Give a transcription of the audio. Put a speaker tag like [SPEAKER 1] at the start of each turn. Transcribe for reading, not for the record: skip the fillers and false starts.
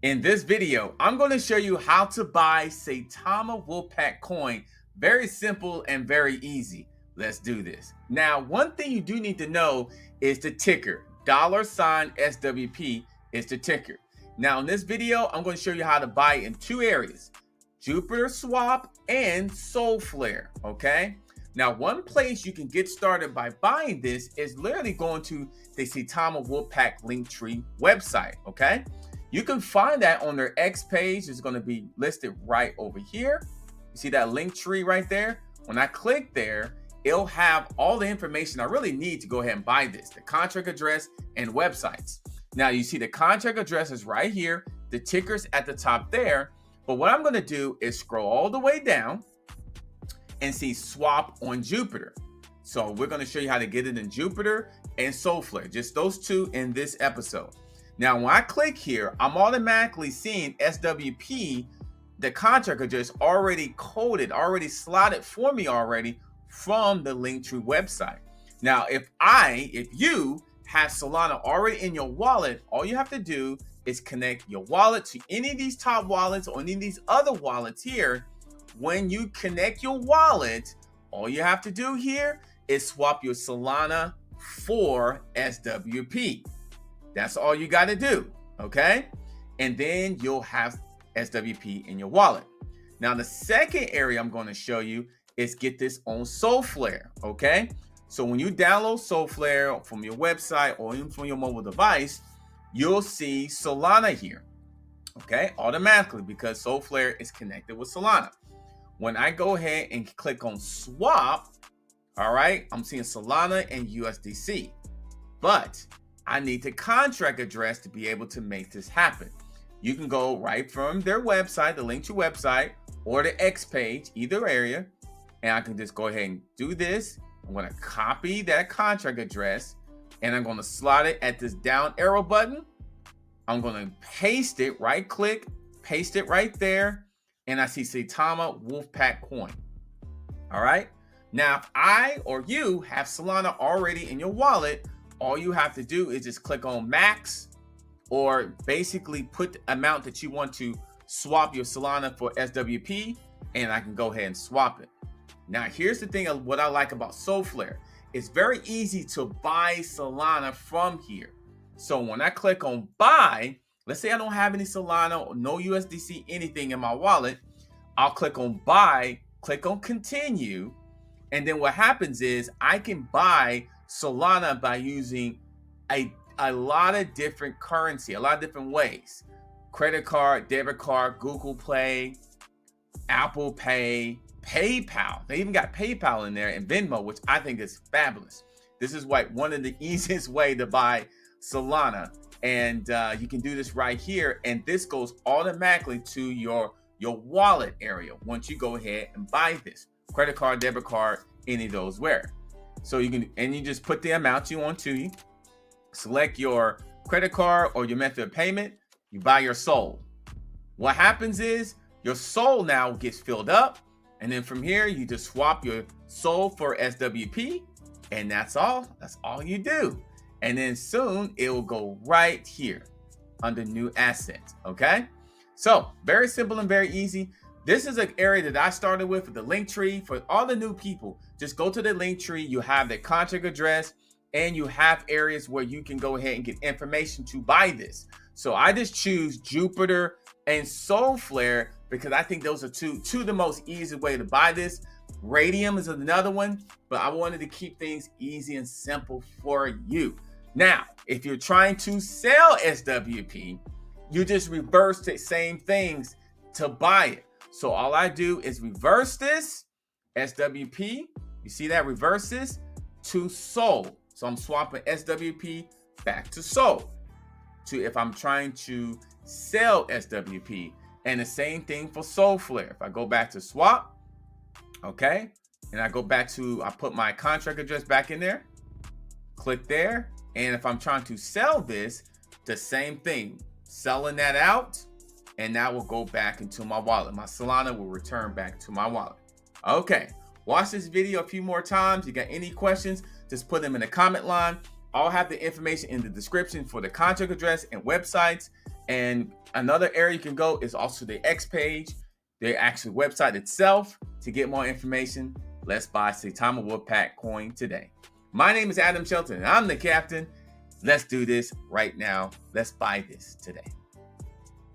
[SPEAKER 1] In this video, I'm going to show you how to buy Saitama Wolfpack Coin. Very simple and very easy. Let's do this. Now, one thing you do need to know is the ticker. $SWP is the ticker. Now, in this video, I'm going to show you how to buy in two areas: Jupiter Swap and Solflare, okay? Now, one place you can get started by buying this is literally going to the Saitama Wolfpack Linktree website, okay? You can find that on their X page. It's going to be listed right over here. You see that link tree right there? When I click there, it'll have all the information I really need to go ahead and buy this: the contract address and websites. Now you see the contract address is right here, the ticker's at the top there. But what I'm going to do is scroll all the way down and see swap on Jupiter. So we're going to show you how to get it in Jupiter and Solflare, just those two in this episode. Now, when I click here, I'm automatically seeing SWP, the contract address, already coded, already slotted for me already from the Linktree website. Now, if you have Solana already in your wallet, all you have to do is connect your wallet to any of these top wallets or any of these other wallets here. When you connect your wallet, all you have to do here is swap your Solana for SWP. That's all you got to do, okay? And then you'll have SWP in your wallet. Now, the second area I'm going to show you is get this on Solflare, okay? So when you download Solflare from your website or even from your mobile device, you'll see Solana here, okay? Automatically, because Solflare is connected with Solana. When I go ahead and click on swap, all right, I'm seeing Solana and USDC, but I need the contract address to be able to make this happen. You can go right from their website, the Linktree website, or the X page, either area, and I can just go ahead and do this. I'm going to copy that contract address, and I'm going to slot it at this down arrow button. I'm going to paste it, right click, paste it right there, and I see Saitama Wolfpack Coin. All right. Now, if I or you have Solana already in your wallet, all you have to do is just click on max, or basically put the amount that you want to swap your Solana for SWP, and I can go ahead and swap it. Now, here's the thing of what I like about Solflare. It's very easy to buy Solana from here. So when I click on buy, let's say I don't have any Solana or no USDC, anything in my wallet, I'll click on buy, click on continue, and then what happens is I can buy Solana by using a lot of different currency, a lot of different ways: credit card, debit card, Google Play, Apple Pay, PayPal. They even got PayPal in there, and Venmo, which I think is fabulous. This is like one of the easiest way to buy Solana, and you can do this right here, and this goes automatically to your wallet area once you go ahead and buy this. Credit card, debit card, any of those where. So you can, and you just put the amount you want to, select your credit card or your method of payment, you buy your SOL. What happens is your SOL now gets filled up, and then from here you just swap your SOL for SWP, and that's all you do. And then soon it will go right here under new assets, okay? So very simple and very easy. This is an area that I started with the Linktree. For all the new people, just go to the Linktree. You have the contract address, and you have areas where you can go ahead and get information to buy this. So I just choose Jupiter and Solflare because I think those are two of the most easy way to buy this. Radium is another one, but I wanted to keep things easy and simple for you. Now, if you're trying to sell SWP, you just reverse the same things to buy it. So all I do is reverse this SWP. You see that? Reverse this to SOL. So I'm swapping SWP back to SOL. To if I'm trying to sell SWP, and the same thing for Solflare. If I go back to swap, okay, and I go back to, I put my contract address back in there, click there, and if I'm trying to sell this, the same thing, selling that out, and that will go back into my wallet. My Solana will return back to my wallet. Okay, watch this video a few more times. You got any questions, just put them in the comment line. I'll have the information in the description for the contract address and websites. And another area you can go is also the X page, the actual website itself. To get more information, let's buy Saitama Wolfpack Coin today. My name is Adam Shelton, and I'm the captain. Let's do this right now. Let's buy this today.